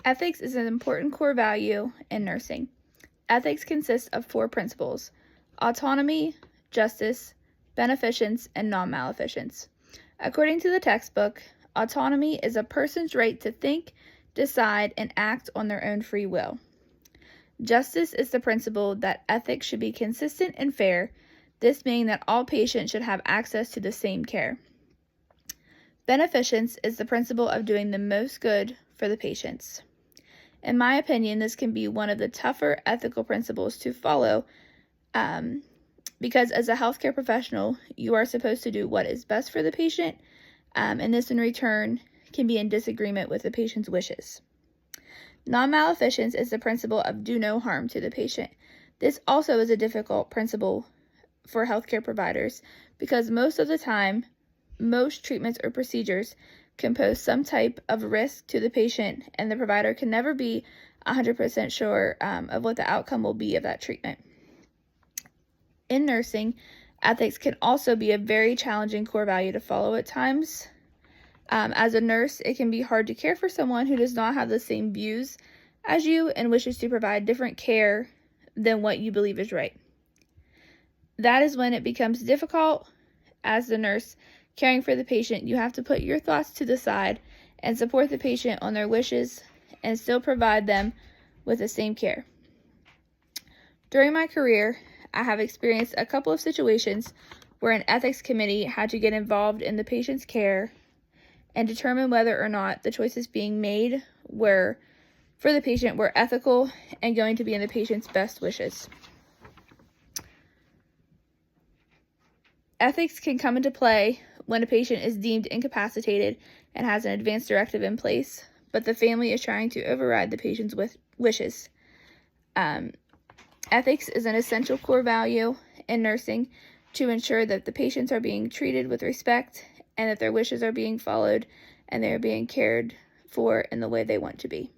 Ethics is an important core value in nursing. Ethics consists of 4 principles: autonomy, justice, beneficence, and non-maleficence. According to the textbook, autonomy is a person's right to think, decide, and act on their own free will. Justice is the principle that ethics should be consistent and fair, this meaning that all patients should have access to the same care. Beneficence is the principle of doing the most good for the patients. In my opinion, this can be one of the tougher ethical principles to follow because as a healthcare professional, you are supposed to do what is best for the patient, and this in return can be in disagreement with the patient's wishes. Non-maleficence is the principle of do no harm to the patient. This also is a difficult principle for healthcare providers because most of the time, most treatments or procedures can pose some type of risk to the patient, and the provider can never be 100% sure of what the outcome will be of that treatment. In nursing, ethics can also be a very challenging core value to follow at times. As a nurse, it can be hard to care for someone who does not have the same views as you and wishes to provide different care than what you believe is right. That is when it becomes difficult. As the nurse caring for the patient, you have to put your thoughts to the side and support the patient on their wishes and still provide them with the same care. During my career, I have experienced a couple of situations where an ethics committee had to get involved in the patient's care and determine whether or not the choices being made for the patient were ethical and going to be in the patient's best wishes. Ethics can come into play when a patient is deemed incapacitated and has an advance directive in place, but the family is trying to override the patient's wishes. Ethics is an essential core value in nursing to ensure that the patients are being treated with respect and that their wishes are being followed and they are being cared for in the way they want to be.